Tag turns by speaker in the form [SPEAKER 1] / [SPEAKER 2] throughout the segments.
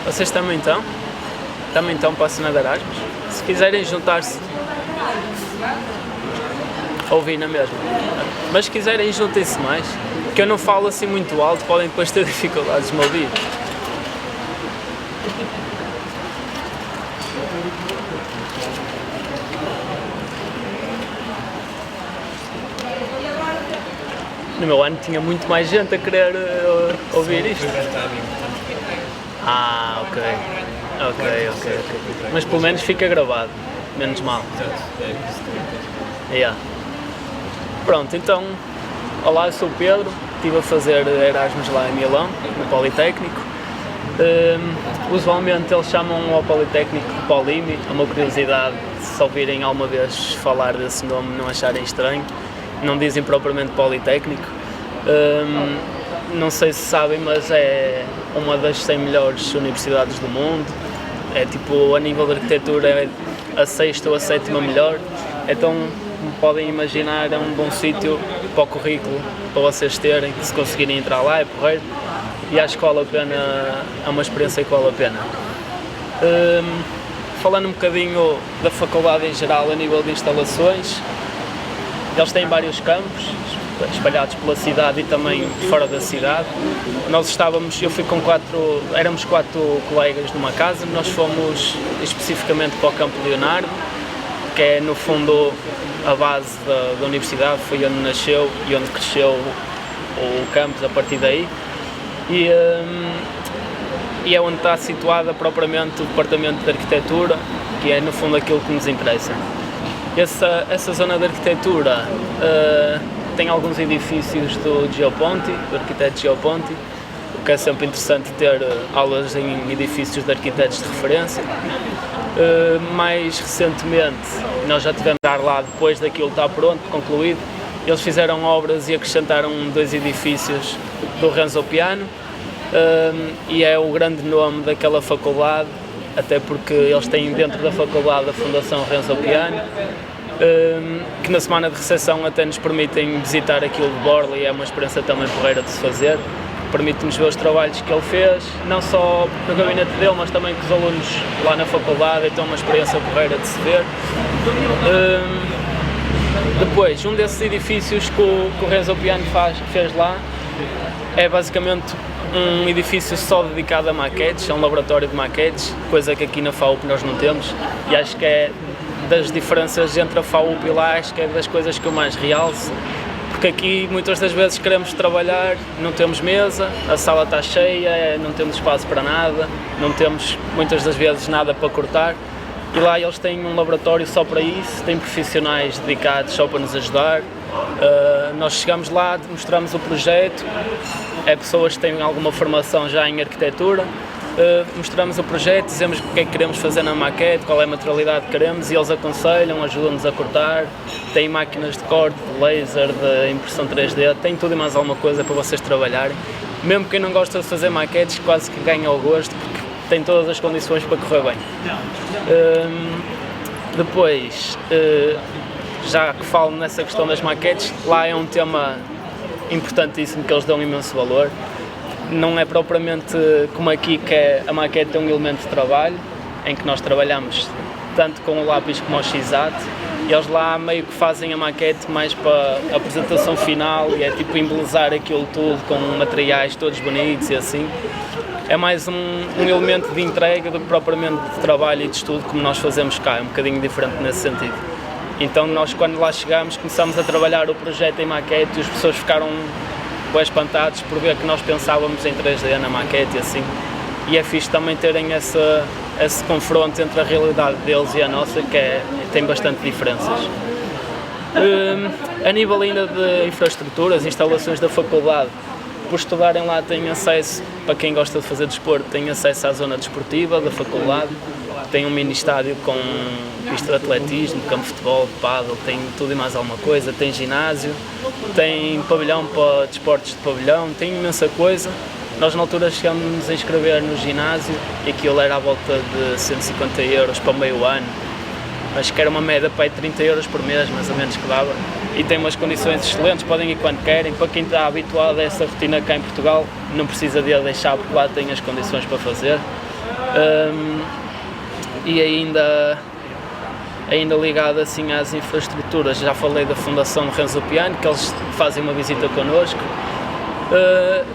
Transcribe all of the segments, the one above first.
[SPEAKER 1] Vocês também estão? Também estão para a cena de Erasmus? Se quiserem juntar-se, ouvir na mesma. Mas se quiserem juntem-se mais, que eu não falo assim muito alto, podem depois ter dificuldades de me ouvir. No meu ano tinha muito mais gente a querer ouvir isto. Ok. Mas pelo menos fica gravado, menos mal. Yeah. Pronto, então, olá, eu sou o Pedro, estive a fazer Erasmus lá em Milão, no Politécnico. Usualmente eles chamam ao Politécnico de Polimi, é uma curiosidade, se ouvirem alguma vez falar desse nome não acharem estranho. Não dizem propriamente Politécnico. Não sei se sabem, mas é uma das 100 melhores universidades do mundo. É tipo, a nível de arquitetura, é a 6ª ou a 7ª melhor. Então, como podem imaginar, é um bom sítio para o currículo, para vocês terem, se conseguirem entrar lá, é porreiro. E acho que vale a pena, é uma experiência que vale a pena. Falando um bocadinho da faculdade em geral, a nível de instalações, eles têm vários campos, espalhados pela cidade e também fora da cidade. Eu fui com éramos 4 colegas numa casa, nós fomos especificamente para o Campo Leonardo, que é no fundo a base da universidade, foi onde nasceu e onde cresceu o campus a partir daí. E é onde está situada propriamente o departamento de arquitetura, que é no fundo aquilo que nos interessa. Essa zona de arquitetura tem alguns edifícios do Gioponti, do arquiteto Gioponti, o que é sempre interessante ter aulas em edifícios de arquitetos de referência. Mais recentemente, nós já tivemos de estar lá depois daquilo estar pronto, concluído. Eles fizeram obras e acrescentaram 2 edifícios do Renzo Piano, e é o grande nome daquela faculdade, até porque eles têm dentro da faculdade a Fundação Renzo Piano, que na semana de recepção até nos permitem visitar aquilo de borla e é uma experiência também porreira de se fazer. Permite-nos ver os trabalhos que ele fez, não só no gabinete dele, mas também com os alunos lá na faculdade, então é uma experiência porreira de se ver. Depois, um desses edifícios que o Renzo Piano fez lá é basicamente um edifício só dedicado a maquetes, é um laboratório de maquetes, coisa que aqui na FAUP nós não temos, e acho que é das diferenças entre a FAUP e lá, acho que é das coisas que eu mais realço, porque aqui muitas das vezes queremos trabalhar, não temos mesa, a sala está cheia, não temos espaço para nada, não temos muitas das vezes nada para cortar, e lá eles têm um laboratório só para isso, têm profissionais dedicados só para nos ajudar. Nós chegamos lá, mostramos o projeto, é pessoas que têm alguma formação já em arquitetura, mostramos o projeto, dizemos o que é que queremos fazer na maquete, qual é a materialidade que queremos e eles aconselham, ajudam-nos a cortar, têm máquinas de corte, de laser, de impressão 3D, tem tudo e mais alguma coisa para vocês trabalharem. Mesmo quem não gosta de fazer maquetes quase que ganha o gosto porque tem todas as condições para correr bem. Depois, já que falo nessa questão das maquetes, lá é um tema importantíssimo que eles dão imenso valor. Não é propriamente como aqui que a maquete é um elemento de trabalho, em que nós trabalhamos tanto com o lápis como o X-Acto, e eles lá meio que fazem a maquete mais para a apresentação final e é tipo embelezar aquilo tudo com materiais todos bonitos e assim. É mais um elemento de entrega do que propriamente de trabalho e de estudo como nós fazemos cá, é um bocadinho diferente nesse sentido. Então nós quando lá chegámos começámos a trabalhar o projeto em maquete e as pessoas ficaram bem espantados por ver que nós pensávamos em 3D na maquete e assim. E é fixe também terem esse confronto entre a realidade deles e a nossa, que tem bastante diferenças. A nível ainda de infraestruturas, instalações da faculdade, por estudarem lá têm acesso, para quem gosta de fazer desporto, tem acesso à zona desportiva da faculdade, tem um mini estádio com pista de atletismo, campo de futebol, pádel, tem tudo e mais alguma coisa, tem ginásio, tem pavilhão para desportos de pavilhão, tem imensa coisa. Nós na altura chegámos a inscrever no ginásio e aquilo era à volta de 150 euros para meio ano, acho que era uma média para 30 euros por mês, mais ou menos que dava, e tem umas condições excelentes, podem ir quando querem. Para quem está habituado a essa rotina cá em Portugal, não precisa de a deixar porque lá tem as condições para fazer. E ainda ligado assim às infraestruturas, já falei da Fundação Renzo Piano, que eles fazem uma visita connosco.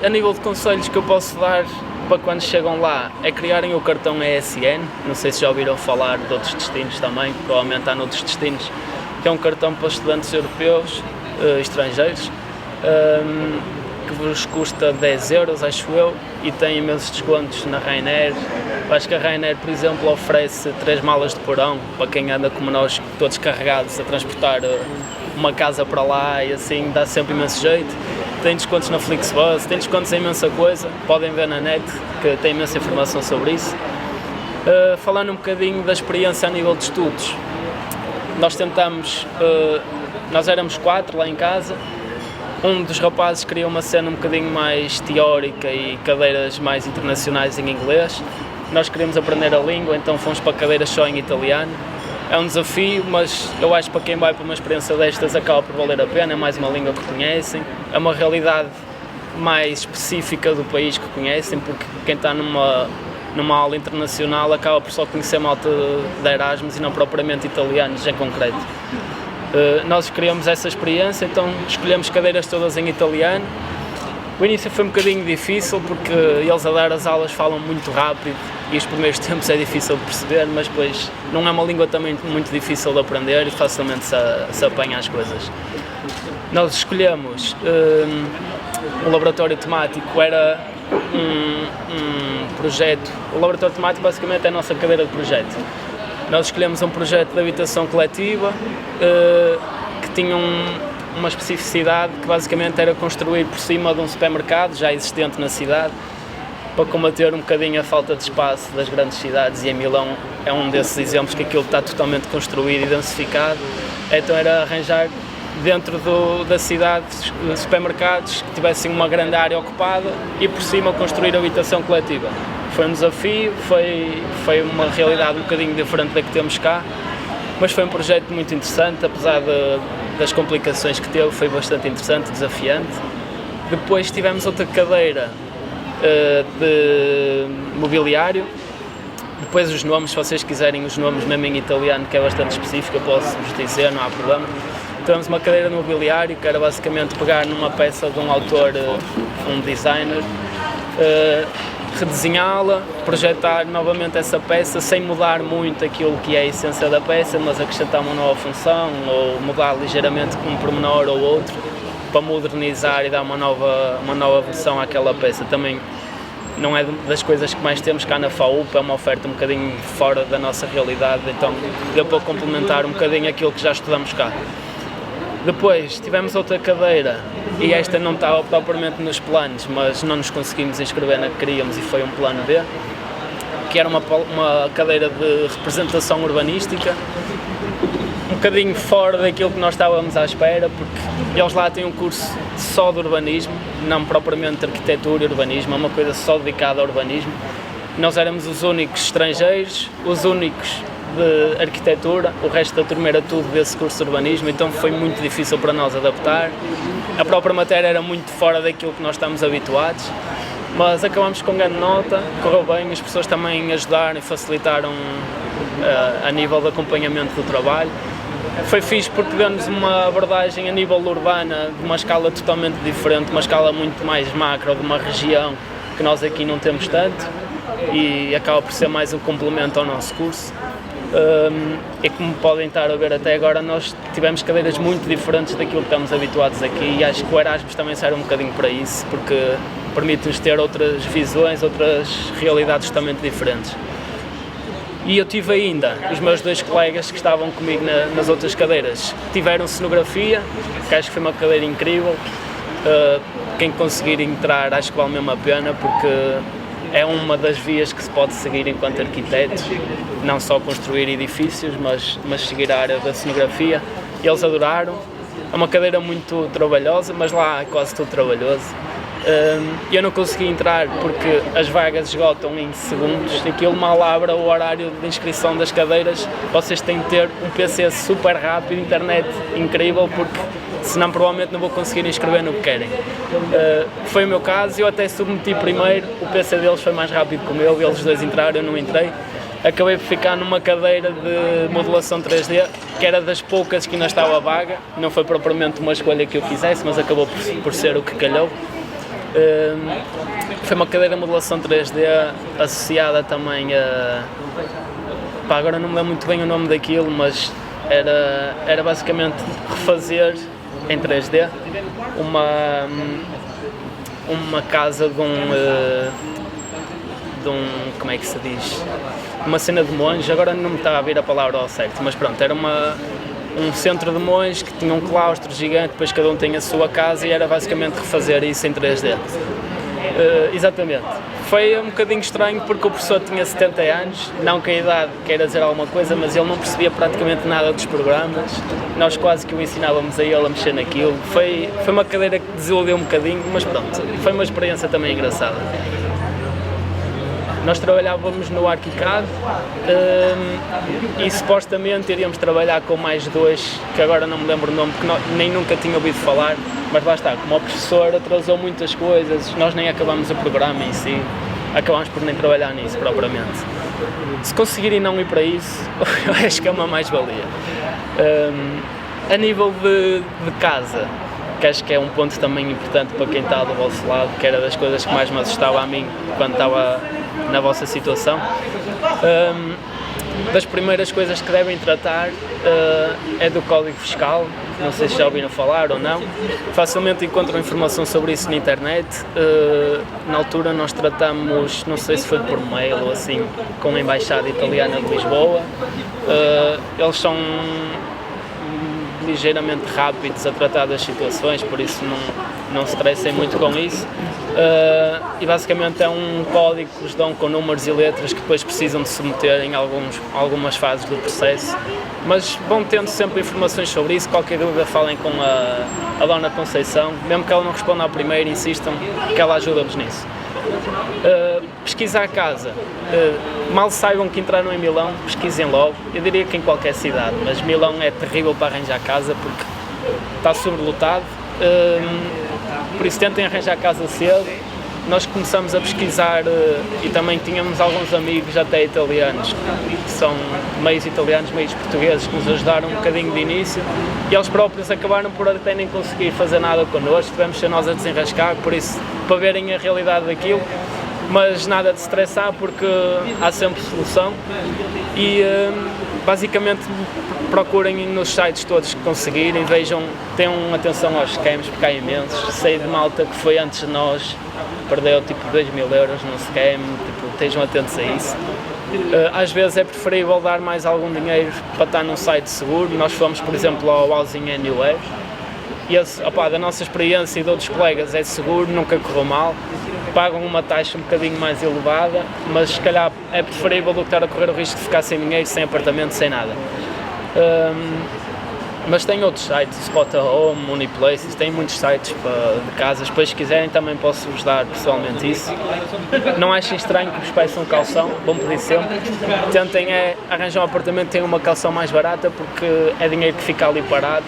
[SPEAKER 1] A nível de conselhos que eu posso dar para quando chegam lá é criarem o cartão ESN, não sei se já ouviram falar de outros destinos também, provavelmente há noutros destinos, que é um cartão para estudantes europeus, estrangeiros, que vos custa 10 euros, acho eu, e tem imensos descontos na Ryanair. Acho que a Ryanair, por exemplo, oferece 3 malas de porão para quem anda como nós, todos carregados a transportar uma casa para lá, e assim dá sempre imenso jeito. Tem descontos na Flixbus, tem descontos em imensa coisa, podem ver na net, que tem imensa informação sobre isso. Falando um bocadinho da experiência a nível de estudos, nós tentamos, nós éramos 4 lá em casa. Um dos rapazes queria uma cena um bocadinho mais teórica e cadeiras mais internacionais em inglês. Nós queríamos aprender a língua, então fomos para cadeiras só em italiano. É um desafio, mas eu acho que para quem vai para uma experiência destas acaba por valer a pena, é mais uma língua que conhecem, é uma realidade mais específica do país que conhecem, porque quem está numa aula internacional acaba por só conhecer malta de Erasmus e não propriamente italianos em concreto. Nós queríamos essa experiência, então escolhemos cadeiras todas em italiano. O início foi um bocadinho difícil porque eles a dar as aulas falam muito rápido e os primeiros tempos é difícil de perceber, mas depois não é uma língua também muito difícil de aprender e facilmente se apanha as coisas. Nós escolhemos um laboratório temático, era um projeto. O laboratório temático basicamente é a nossa cadeira de projeto. Nós escolhemos um projeto de habitação coletiva que tinha uma especificidade que basicamente era construir por cima de um supermercado já existente na cidade, para combater um bocadinho a falta de espaço das grandes cidades, e em Milão é um desses exemplos que aquilo está totalmente construído e densificado. Então era arranjar dentro da cidade supermercados que tivessem uma grande área ocupada e por cima construir habitação coletiva. Foi um desafio, foi uma realidade um bocadinho diferente da que temos cá, mas foi um projeto muito interessante, apesar das complicações que teve, foi bastante interessante, desafiante. Depois tivemos outra cadeira de mobiliário. Depois os nomes, se vocês quiserem os nomes mesmo em italiano, que é bastante específico, eu posso-vos dizer, não há problema. Tivemos uma cadeira de mobiliário, que era basicamente pegar numa peça de um autor, um designer, redesenhá-la, projetar novamente essa peça sem mudar muito aquilo que é a essência da peça, mas acrescentar uma nova função ou mudar ligeiramente um pormenor ou outro para modernizar e dar uma nova versão àquela peça. Também não é das coisas que mais temos cá na FAUP, é uma oferta um bocadinho fora da nossa realidade, então deu para complementar um bocadinho aquilo que já estudamos cá. Depois tivemos outra cadeira, e esta não estava propriamente nos planos, mas não nos conseguimos inscrever na que queríamos e foi um plano B, que era uma cadeira de representação urbanística, um bocadinho fora daquilo que nós estávamos à espera, porque eles lá têm um curso só de urbanismo, não propriamente de arquitetura e urbanismo, é uma coisa só dedicada ao urbanismo. Nós éramos os únicos estrangeiros, os únicos de arquitetura, o resto da turma era tudo desse curso de urbanismo, então foi muito difícil para nós adaptar. A própria matéria era muito fora daquilo que nós estamos habituados, mas acabamos com grande nota, correu bem, as pessoas também ajudaram e facilitaram a nível de acompanhamento do trabalho. Foi fixe porque deu-nos uma abordagem a nível urbana de uma escala totalmente diferente, uma escala muito mais macro, de uma região que nós aqui não temos tanto, e acaba por ser mais um complemento ao nosso curso. E como podem estar a ver até agora, nós tivemos cadeiras muito diferentes daquilo que estamos habituados aqui, e acho que o Erasmus também serve um bocadinho para isso, porque permite-nos ter outras visões, outras realidades totalmente diferentes. E eu tive ainda os meus 2 colegas que estavam comigo nas outras cadeiras, tiveram cenografia, que acho que foi uma cadeira incrível. Quem conseguir entrar acho que vale mesmo a pena, porque é uma das vias que se pode seguir enquanto arquiteto, não só construir edifícios, mas seguir a área da cenografia. Eles adoraram, é uma cadeira muito trabalhosa, mas lá é quase tudo trabalhoso. Eu não consegui entrar porque as vagas esgotam em segundos, aquilo mal abre o horário de inscrição das cadeiras, vocês têm de ter um PC super rápido, internet incrível, porque senão provavelmente não vou conseguir inscrever no que querem. Foi o meu caso, eu até submeti primeiro, o PC deles foi mais rápido que o meu, eles dois entraram, eu não entrei. Acabei por ficar numa cadeira de modelação 3D, que era das poucas que ainda estava vaga, não foi propriamente uma escolha que eu fizesse, mas acabou por ser o que calhou. Foi uma cadeira de modelação 3D associada também a... agora não me lembro muito bem o nome daquilo, mas era basicamente refazer em 3D uma casa de um, como é que se diz? Uma cena de monges, agora não me está a vir a palavra ao certo, mas pronto, era um centro de monges que tinha um claustro gigante, depois cada um tem a sua casa e era basicamente refazer isso em 3D. Exatamente. Foi um bocadinho estranho porque o professor tinha 70 anos, não que a idade queira dizer alguma coisa, mas ele não percebia praticamente nada dos programas, nós quase que o ensinávamos a ele a mexer naquilo. Foi uma cadeira que desiludiu um bocadinho, mas pronto, foi uma experiência também engraçada. Nós trabalhávamos no ArchiCAD e supostamente iríamos trabalhar com mais dois, que agora não me lembro o nome, porque nem nunca tinha ouvido falar, mas lá está, como o professor atrasou muitas coisas, nós nem acabámos o programa em si, acabámos por nem trabalhar nisso propriamente. Se conseguirem não ir para isso, eu acho que é uma mais-valia. A nível de casa, que acho que é um ponto também importante para quem está do vosso lado, que era das coisas que mais me assustava a mim quando estava na vossa situação. Das primeiras coisas que devem tratar é do Código Fiscal, não sei se já ouviram falar ou não, facilmente encontram informação sobre isso na internet. Na altura nós tratamos, não sei se foi por mail ou assim, com a Embaixada Italiana de Lisboa. Eles são ligeiramente rápidos a tratar das situações, por isso não se estressem muito com isso. E basicamente é um código que vos dão com números e letras que depois precisam de submeter em algumas fases do processo, mas vão tendo sempre informações sobre isso. Qualquer dúvida falem com a Dona Conceição, mesmo que ela não responda à primeira, insistam que ela ajuda-vos nisso. Pesquisar a casa, mal saibam que entraram em Milão, pesquisem logo. Eu diria que em qualquer cidade, mas Milão é terrível para arranjar casa porque está sobrelotado, por isso tentem arranjar casa cedo. Nós começamos a pesquisar e também tínhamos alguns amigos até italianos, que são meios italianos, meios portugueses, que nos ajudaram um bocadinho de início e eles próprios acabaram por até nem conseguir fazer nada connosco, tivemos ser nós a desenrascar, por isso, para verem a realidade daquilo, mas nada de estressar porque há sempre solução e basicamente procurem nos sites todos que conseguirem, vejam, tenham atenção aos scams porque há imensos. Sei de malta que foi antes de nós, perdeu tipo 2.000 euros num scam, tipo, estejam atentos a isso. Às vezes é preferível dar mais algum dinheiro para estar num site seguro. Nós fomos, por exemplo, ao Housing Anywhere e esse, da nossa experiência e de outros colegas é seguro, nunca correu mal. Pagam uma taxa um bocadinho mais elevada, mas se calhar é preferível do que estar a correr o risco de ficar sem dinheiro, sem apartamento, sem nada. Mas tem outros sites, Spot a Home, Uniplaces, tem muitos sites de casas, depois se quiserem também posso-vos dar pessoalmente isso. Não achem estranho que vos peçam calção, bom pedir sempre. Tentem arranjar um apartamento que tenha uma calção mais barata porque é dinheiro que fica ali parado.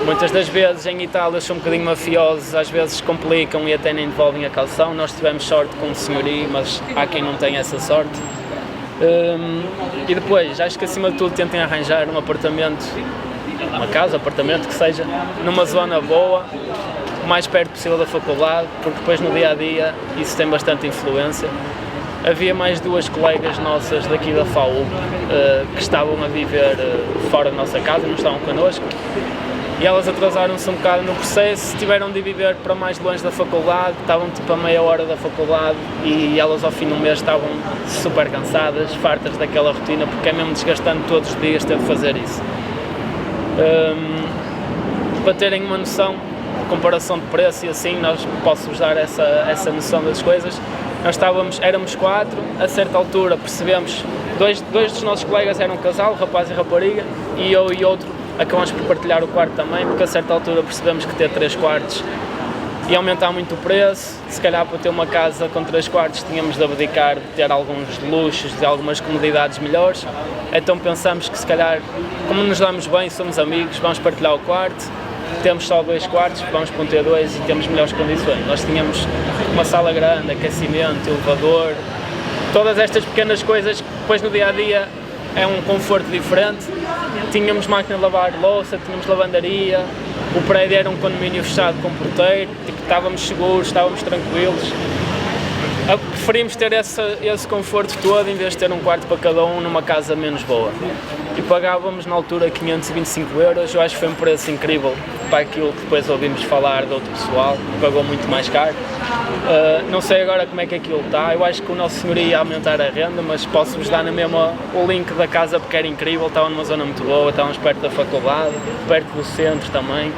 [SPEAKER 1] Muitas das vezes em Itália são um bocadinho mafiosos, às vezes complicam e até nem devolvem a calção. Nós tivemos sorte com o senhorio, mas há quem não tenha essa sorte. E depois, acho que acima de tudo tentem arranjar um apartamento, uma casa, apartamento que seja numa zona boa, o mais perto possível da faculdade, porque depois no dia a dia isso tem bastante influência. Havia mais duas colegas nossas daqui da FAU que estavam a viver fora da nossa casa, não estavam connosco, e elas atrasaram-se um bocado no processo, tiveram de viver para mais longe da faculdade, estavam tipo a meia hora da faculdade e elas ao fim do mês estavam super cansadas, fartas daquela rotina, porque é mesmo desgastante todos os dias ter de fazer isso. Para terem uma noção de comparação de preço e assim, nós posso-vos dar essa noção das coisas. Nós éramos 4, a certa altura percebemos, dois dos nossos colegas eram um casal, rapaz e rapariga, e eu e outro acabamos por partilhar o quarto também, porque a certa altura percebemos que ter 3 quartos ia aumentar muito o preço. Se calhar para ter uma casa com 3 quartos tínhamos de abdicar de ter alguns luxos, de algumas comodidades melhores, então pensamos que se calhar, como nos damos bem, somos amigos, vamos partilhar o quarto. temos só 2 quartos, vamos para um T2 e temos melhores condições. Nós tínhamos uma sala grande, aquecimento, elevador, todas estas pequenas coisas que depois no dia-a-dia é um conforto diferente. Tínhamos máquina de lavar louça, tínhamos lavandaria, o prédio era um condomínio fechado com porteiro, tipo, estávamos seguros, estávamos tranquilos. Preferimos ter esse conforto todo em vez de ter um quarto para cada um numa casa menos boa. E pagávamos na altura 525 euros, eu acho que foi um preço incrível para aquilo que depois ouvimos falar de outro pessoal, que pagou muito mais caro. Não sei agora como é que aquilo está, eu acho que o nosso senhor ia aumentar a renda, mas posso-vos dar na mesma o link da casa porque era incrível, estava numa zona muito boa, estávamos perto da faculdade, perto do centro também.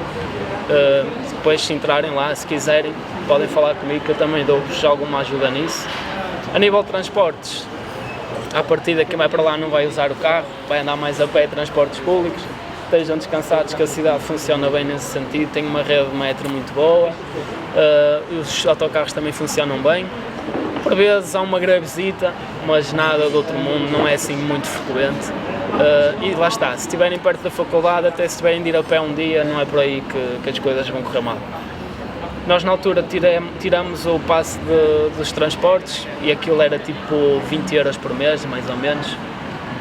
[SPEAKER 1] Depois se entrarem lá, se quiserem, podem falar comigo que eu também dou-vos alguma ajuda nisso. A nível de transportes, à partida quem vai para lá não vai usar o carro, vai andar mais a pé, transportes públicos. Estejam descansados que a cidade funciona bem nesse sentido, tem uma rede de metro muito boa, os autocarros também funcionam bem. Por vezes há uma grevezita, mas nada do outro mundo, não é assim muito frequente. E lá está, se estiverem perto da faculdade, até se tiverem de ir a pé um dia, não é por aí que as coisas vão correr mal. Nós na altura tiramos o passe dos transportes e aquilo era tipo 20 euros por mês, mais ou menos.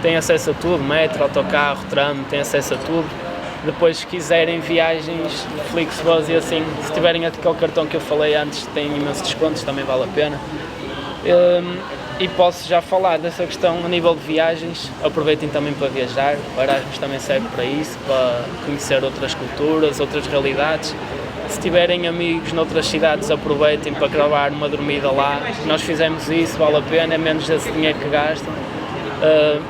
[SPEAKER 1] Tem acesso a tudo, metro, autocarro, tram, tem acesso a tudo. Depois se quiserem viagens, Flixbus e assim, se tiverem aquele cartão que eu falei antes, tem imensos descontos, também vale a pena. E posso já falar dessa questão a nível de viagens, aproveitem também para viajar, o Erasmus também serve para isso, para conhecer outras culturas, outras realidades. Se tiverem amigos noutras cidades, aproveitem para gravar uma dormida lá. Nós fizemos isso, vale a pena, é menos esse dinheiro que gastam.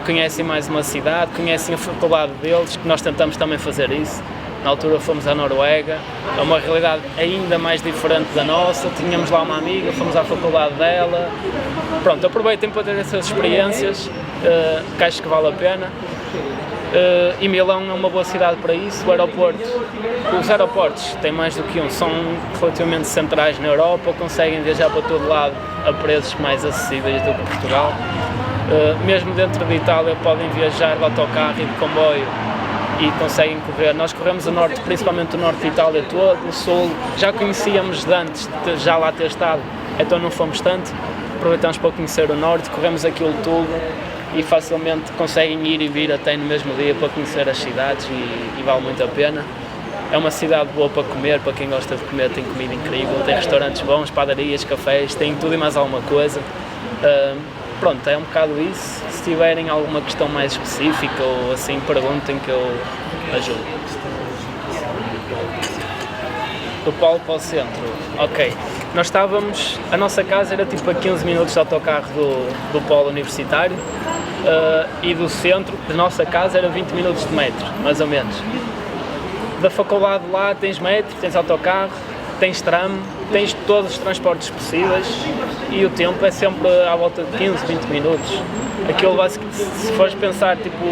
[SPEAKER 1] Conhecem mais uma cidade, conhecem a faculdade deles, que nós tentamos também fazer isso. Na altura fomos à Noruega, é uma realidade ainda mais diferente da nossa, tínhamos lá uma amiga, fomos à faculdade dela. Pronto, aproveitem para ter essas experiências, que acho que vale a pena. E Milão é uma boa cidade para isso. Os aeroportos têm mais do que um, são relativamente centrais na Europa, conseguem viajar para todo lado a preços mais acessíveis do que Portugal. Mesmo dentro de Itália podem viajar de autocarro e de comboio e conseguem correr. Nós corremos o norte, principalmente o norte de Itália todo, o sul, já conhecíamos de antes, de já lá ter estado, então não fomos tanto, aproveitamos para conhecer o norte, corremos aquilo tudo e facilmente conseguem ir e vir até no mesmo dia para conhecer as cidades e vale muito a pena. É uma cidade boa para comer, para quem gosta de comer tem comida incrível, tem restaurantes bons, padarias, cafés, tem tudo e mais alguma coisa. Pronto, é um bocado isso. Se tiverem alguma questão mais específica ou assim, perguntem que eu ajudo. Do polo para o centro, ok. Nós estávamos, a nossa casa era tipo a 15 minutos de autocarro do polo universitário e do centro, da nossa casa era 20 minutos de metro, mais ou menos. Da faculdade lá tens metro, tens autocarro, tens tram, tens todos os transportes possíveis e o tempo é sempre à volta de 15, 20 minutos. Aquilo, se fores pensar tipo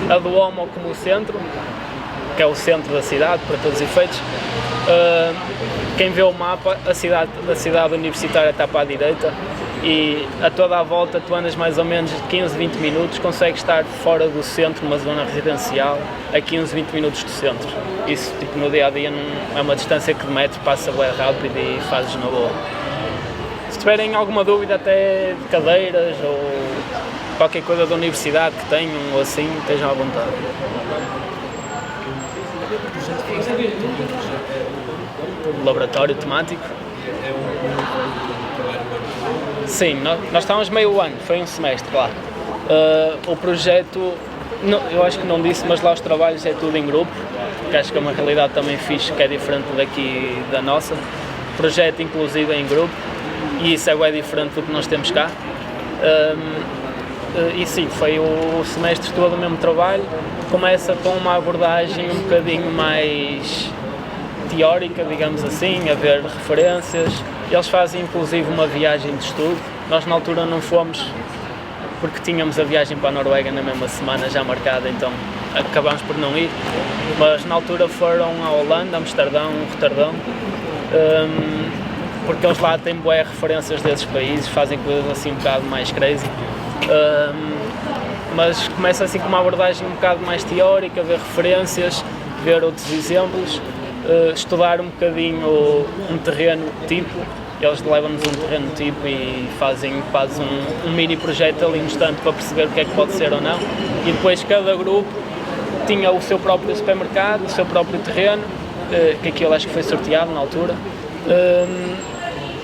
[SPEAKER 1] a Duomo como o centro, que é o centro da cidade para todos os efeitos, quem vê o mapa, a cidade universitária está para a direita e a toda a volta tu andas mais ou menos 15, 20 minutos, consegues estar fora do centro, numa zona residencial, a 15, 20 minutos do centro. Isso tipo, no dia-a-dia não é uma distância que de metro passa bem rápido e fazes na boa. Se tiverem alguma dúvida até de cadeiras ou qualquer coisa da universidade que tenham ou assim, estejam à vontade. Laboratório temático? Sim, nós estávamos meio ano, foi um semestre lá. O projeto, eu acho que não disse, mas lá os trabalhos é tudo em grupo, que acho que é uma realidade também fixe, que é diferente daqui da nossa. O projeto inclusive é em grupo e isso é bem diferente do que nós temos cá. E sim, foi o semestre todo o mesmo trabalho, começa com uma abordagem um bocadinho mais teórica, digamos assim, a ver referências. Eles fazem inclusive uma viagem de estudo. Nós na altura não fomos porque tínhamos a viagem para a Noruega na mesma semana já marcada, então acabámos por não ir. Mas na altura foram à Holanda, Amsterdão, Roterdão, porque eles lá têm boas referências desses países, fazem coisas assim um bocado mais crazy. Mas começa assim com uma abordagem um bocado mais teórica, ver referências, ver outros exemplos estudar um bocadinho um terreno tipo. Eles levam-nos um terreno tipo e fazem quase um mini projeto ali no instante para perceber o que é que pode ser ou não. E depois cada grupo tinha o seu próprio supermercado, o seu próprio terreno, que aquilo acho que foi sorteado na altura.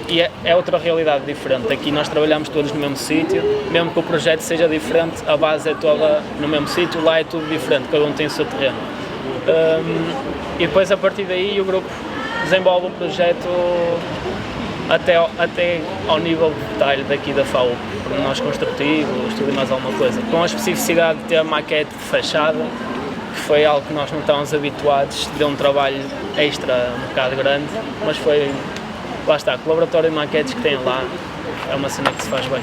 [SPEAKER 1] E é outra realidade diferente. Aqui nós trabalhamos todos no mesmo sítio, mesmo que o projeto seja diferente, a base é toda no mesmo sítio, lá é tudo diferente, cada um tem o seu terreno. E depois a partir daí o grupo desenvolve o projeto até ao nível de detalhe daqui da FAU, pormenores construtivos, tudo e mais alguma coisa. Com a especificidade de ter a maquete de fachada, que foi algo que nós não estávamos habituados, deu um trabalho extra um bocado grande, mas foi, lá está, o laboratório de maquetes que tem lá é uma cena que se faz bem.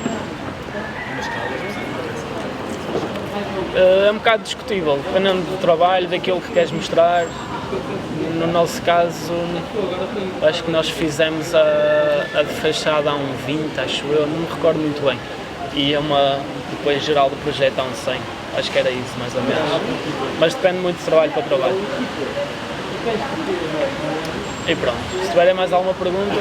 [SPEAKER 1] É um bocado discutível, dependendo do trabalho, daquilo que queres mostrar. No nosso caso, acho que nós fizemos a de fachada a um 20, acho eu, não me recordo muito bem. E depois geral do projeto a um 100, acho que era isso mais ou menos. Mas depende muito de trabalho para trabalho. E pronto, se tiverem mais alguma pergunta,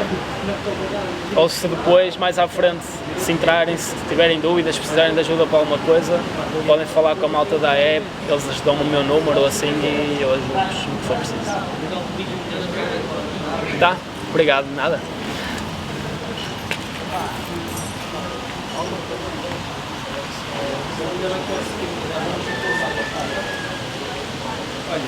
[SPEAKER 1] ou se depois, mais à frente, se entrarem, se tiverem dúvidas, se precisarem de ajuda para alguma coisa, podem falar com a malta da app, eles dão o meu número assim e eu ajudo-vos no que for preciso. Tá? Obrigado, nada. Olha,